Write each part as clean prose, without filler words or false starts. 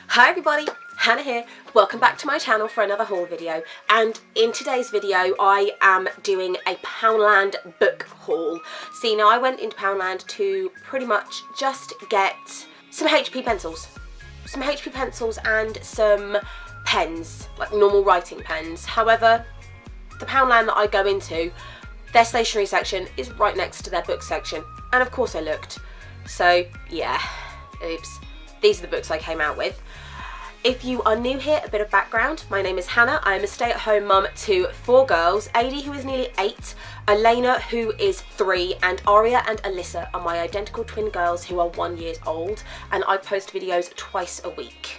Hi everybody, Hannah here. Welcome back to my channel for another haul video, and in today's video I am doing a Poundland book haul. See, now I went into Poundland to pretty much just get some HP pencils. And some pens, like normal writing pens. However, the Poundland that I go into, their stationery section is right next to their book section, and of course I looked. So yeah, oops. These are the books I came out with. If you are new here, a bit of background. My name is Hannah. I am a stay-at-home mum to 4 girls. Adi, who is nearly 8, Elena, who is 3, and Aria and Alyssa are my identical twin girls who are 1 year old, and I post videos twice a week.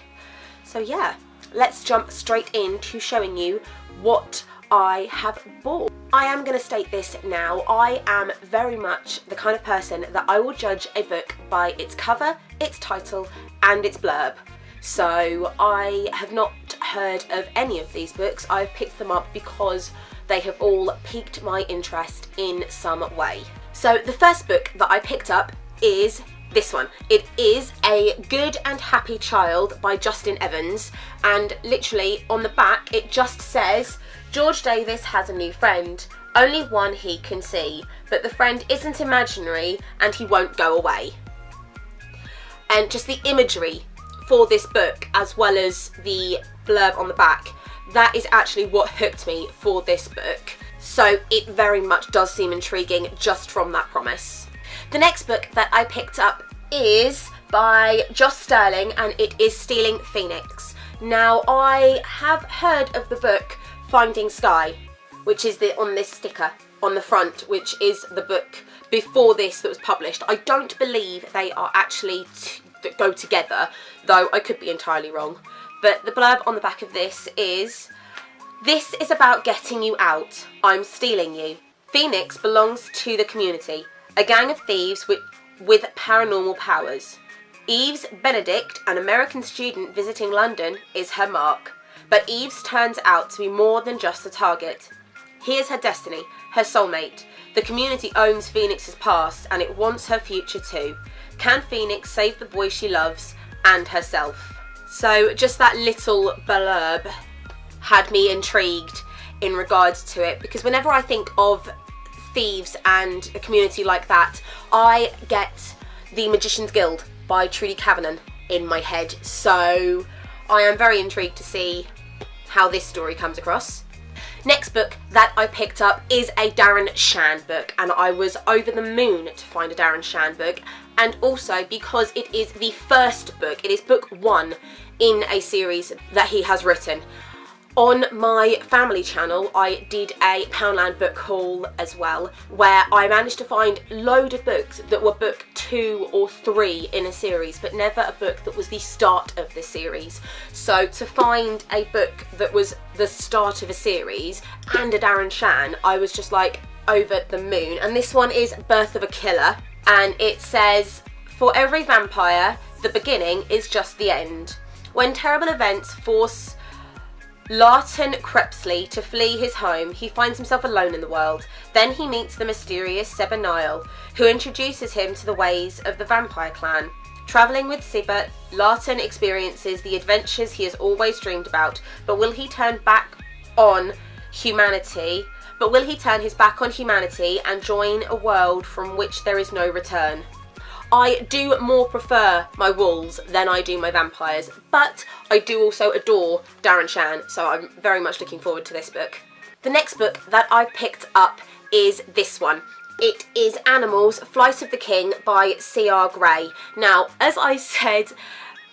So yeah, let's jump straight into showing you what I have bought. I am going to state this now. I am very much the kind of person that I will judge a book by its cover, its title, and its blurb. So I have not heard of any of these books. I've picked them up because they have all piqued my interest in some way. So the first book that I picked up is this one. It is A Good and Happy Child by Justin Evans, and literally on the back it just says, George Davis has a new friend, only one he can see, but the friend isn't imaginary and he won't go away. And just the imagery for this book, as well as the blurb on the back, that is actually what hooked me for this book. So it very much does seem intriguing just from that promise. The next book that I picked up is by Joss Sterling, and it is Stealing Phoenix. Now, I have heard of the book Finding Sky, which is on this sticker on the front, which is the book before this that was published. I don't believe they are actually that go together, though I could be entirely wrong. But the blurb on the back of this is about getting you out. I'm stealing you. Phoenix belongs to the community, a gang of thieves with paranormal powers. Eves Benedict, an American student visiting London, is her mark. But Eves turns out to be more than just a target. He is her destiny, her soulmate. The community owns Phoenix's past, and it wants her future too. Can Phoenix save the boy she loves and herself? So just that little blurb had me intrigued in regards to it, because whenever I think of thieves and a community like that, I get The Magician's Guild by Trudy Kavanagh in my head. So I am very intrigued to see how this story comes across. Next book that I picked up is a Darren Shan book, and I was over the moon to find a Darren Shan book, and also because it is the first book, it is book 1 in a series that he has written. On my family channel I did a Poundland book haul as well, where I managed to find a load of books that were book 2 or 3 in a series, but never a book that was the start of the series. So to find a book that was the start of a series and a Darren Shan, I was just like over the moon. And this one is Birth of a Killer, and it says, for every vampire, the beginning is just the end. When terrible events force Larton Crepsley to flee his home, he finds himself alone in the world. Then he meets the mysterious Seba Nile, who introduces him to the ways of the vampire clan. Travelling with Seba, Larton experiences the adventures he has always dreamed about, but will he turn his back on humanity and join a world from which there is no return? I do more prefer my wolves than I do my vampires, but I do also adore Darren Shan, so I'm very much looking forward to this book. The next book that I picked up is this one. It is Animals, Flight of the King by C.R. Gray. Now, as I said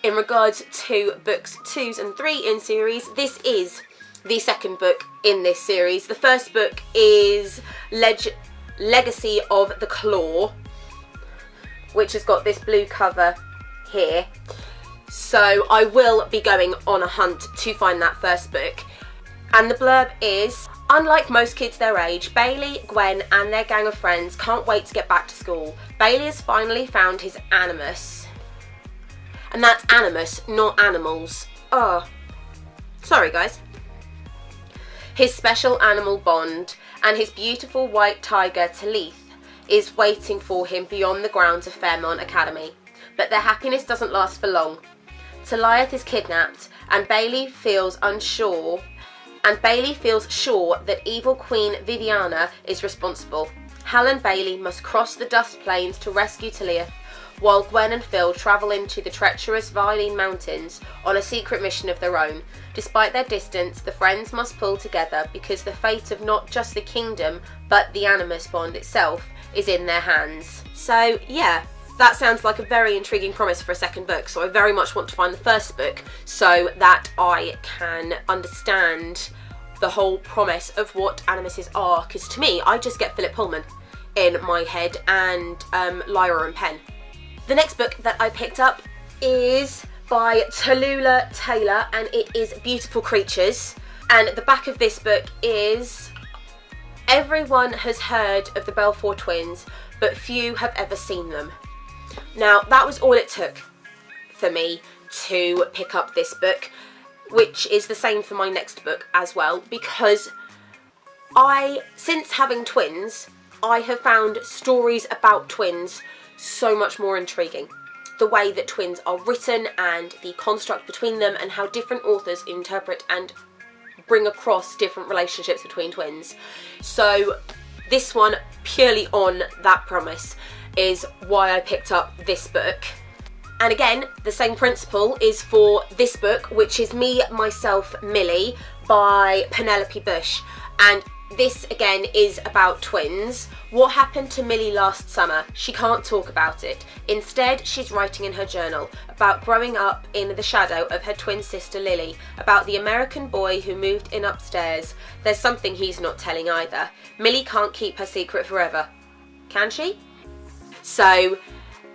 in regards to books 2 and 3 in series, this is the second book in this series. The first book is Legacy of the Claw, which has got this blue cover here. So I will be going on a hunt to find that first book. And the blurb is, unlike most kids their age, Bailey, Gwen and their gang of friends can't wait to get back to school. Bailey has finally found his animus. And that's animus, not animals. Oh, sorry guys. His special animal bond, and his beautiful white tiger Talith is waiting for him beyond the grounds of Fairmont Academy. but their happiness doesn't last for long. Taliath is kidnapped, and Bailey feels sure that evil Queen Viviana is responsible. Hal and Bailey must cross the dust plains to rescue Taliath, while Gwen and Phil travel into the treacherous Violin Mountains on a secret mission of their own. Despite their distance, the friends must pull together because the fate of not just the kingdom, but the Animus bond itself is in their hands. So yeah, that sounds like a very intriguing promise for a second book, so I very much want to find the first book so that I can understand the whole promise of what animuses are, because to me, I just get Philip Pullman in my head and Lyra and Penn. The next book that I picked up is by Tallulah Taylor, and it is Beautiful Creatures. And the back of this book is: everyone has heard of the Belfour twins, but few have ever seen them. Now, that was all it took for me to pick up this book, which is the same for my next book as well, because since having twins, I have found stories about twins so much more intriguing. The way that twins are written and the construct between them, and how different authors interpret and bring across different relationships between twins. So this one, purely on that promise, is why I picked up this book. And again, the same principle is for this book, which is Me, Myself, Millie by Penelope Bush. And this again is about twins. What happened to Millie last summer? She can't talk about it. Instead, she's writing in her journal about growing up in the shadow of her twin sister Lily, about the American boy who moved in upstairs. There's something he's not telling either. Millie can't keep her secret forever. Can she? So,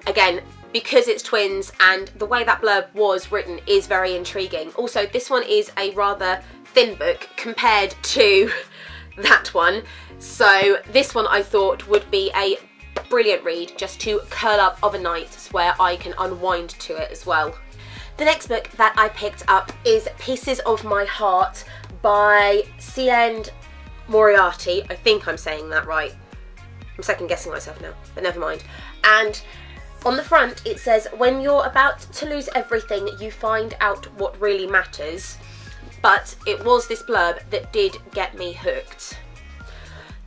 again, because it's twins and the way that blurb was written is very intriguing. Also, this one is a rather thin book compared to that one, so this one I thought would be a brilliant read just to curl up of a night where I can unwind to it as well. The next book that I picked up is Pieces of My Heart by Cian Moriarty. I think I'm saying that right. I'm second guessing myself now, but never mind. And on the front it says, when you're about to lose everything, you find out what really matters. But it was this blurb that did get me hooked.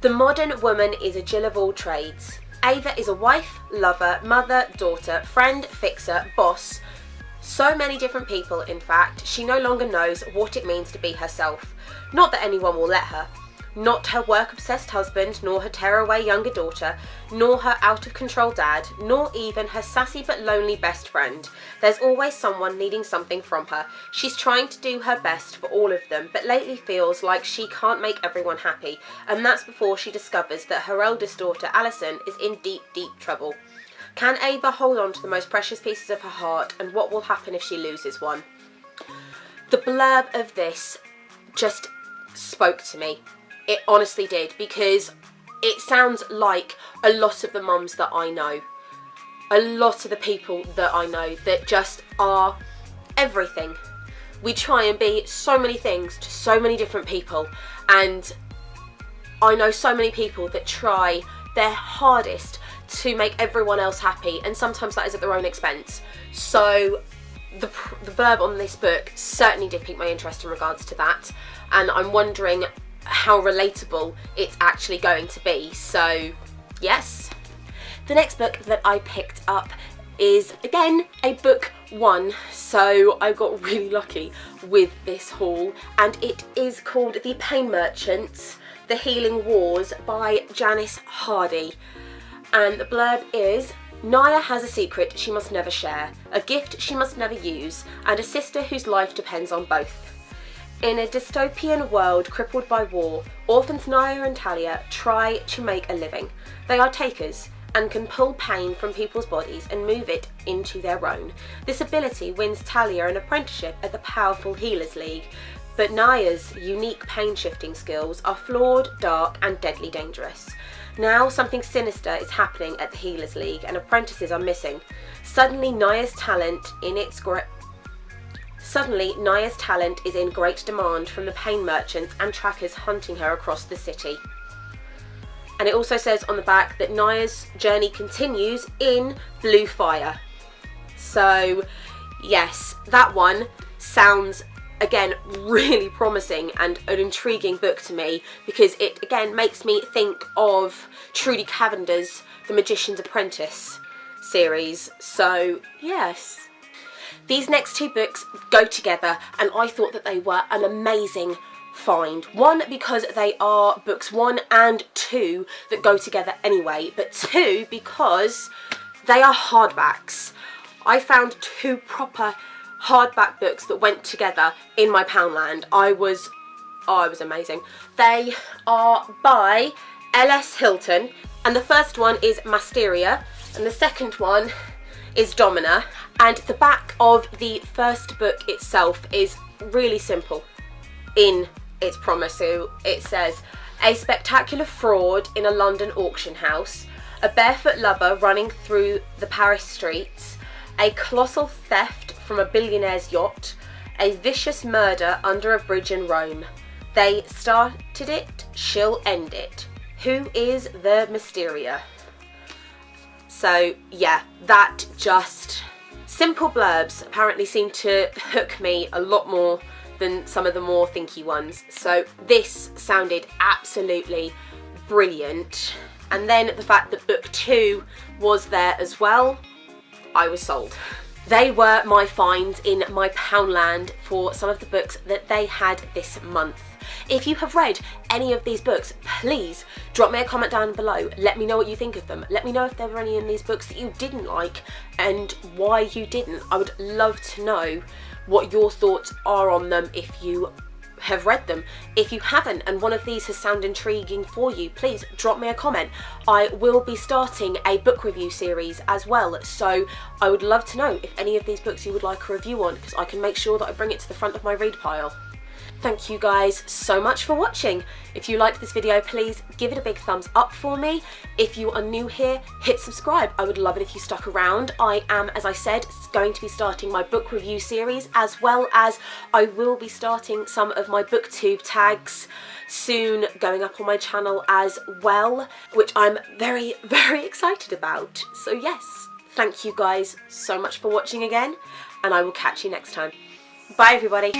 The modern woman is a Jill of all trades. Ava is a wife, lover, mother, daughter, friend, fixer, boss. So many different people, in fact, she no longer knows what it means to be herself. Not that anyone will let her. Not her work-obsessed husband, nor her tearaway younger daughter, nor her out-of-control dad, nor even her sassy but lonely best friend. There's always someone needing something from her. She's trying to do her best for all of them, but lately feels like she can't make everyone happy, and that's before she discovers that her eldest daughter, Alison, is in deep, deep trouble. Can Ava hold on to the most precious pieces of her heart, and what will happen if she loses one? The blurb of this just spoke to me. It honestly did, because it sounds like a lot of the mums that I know. A lot of the people that I know that just are everything. We try and be so many things to so many different people, and I know so many people that try their hardest to make everyone else happy, and sometimes that is at their own expense. So the blurb on this book certainly did pique my interest in regards to that, and I'm wondering how relatable it's actually going to be. So yes. The next book that I picked up is again a book one, so I got really lucky with this haul, and it is called The Pain Merchants, The Healing Wars by Janice Hardy. And the blurb is: Naya has a secret she must never share, a gift she must never use, and a sister whose life depends on both. In a dystopian world crippled by war, orphans Naya and Talia try to make a living. They are takers and can pull pain from people's bodies and move it into their own. This ability wins Talia an apprenticeship at the powerful Healers League, but Naya's unique pain-shifting skills are flawed, dark, and deadly dangerous. Now something sinister is happening at the Healers League and apprentices are missing. Suddenly Naya's talent is in great demand from the pain merchants and trackers hunting her across the city. And it also says on the back that Naya's journey continues in Blue Fire. So yes, that one sounds again really promising and an intriguing book to me, because it again makes me think of Trudy Cavender's The Magician's Apprentice series. So yes, these next two books go together, and I thought that they were an amazing find. One, because they are books 1 and 2 that go together anyway, but 2, because they are hardbacks. I found 2 proper hardback books that went together in my Poundland. It was amazing. They are by L.S. Hilton, and the first one is Masteria, and the second one is Domina. And the back of the first book itself is really simple in its promise. So it says, a spectacular fraud in a London auction house, a barefoot lover running through the Paris streets, a colossal theft from a billionaire's yacht, a vicious murder under a bridge in Rome. They started it, she'll end it. Who is the Mysteria? So yeah, that just simple blurbs apparently seem to hook me a lot more than some of the more thinky ones. So this sounded absolutely brilliant. And then the fact that book 2 was there as well, I was sold. They were my finds in my Poundland for some of the books that they had this month. If you have read any of these books, please drop me a comment down below. Let me know what you think of them. Let me know if there were any in these books that you didn't like and why you didn't. I would love to know what your thoughts are on them if you have read them. If you haven't and one of these has sounded intriguing for you, please drop me a comment. I will be starting a book review series as well, so I would love to know if any of these books you would like a review on, because I can make sure that I bring it to the front of my read pile. Thank you guys so much for watching. If you liked this video, please give it a big thumbs up for me. If you are new here, hit subscribe. I would love it if you stuck around. I am, as I said, going to be starting my book review series, as well as I will be starting some of my booktube tags soon going up on my channel as well, which I'm very, very excited about. So yes, thank you guys so much for watching again, and I will catch you next time. Bye everybody.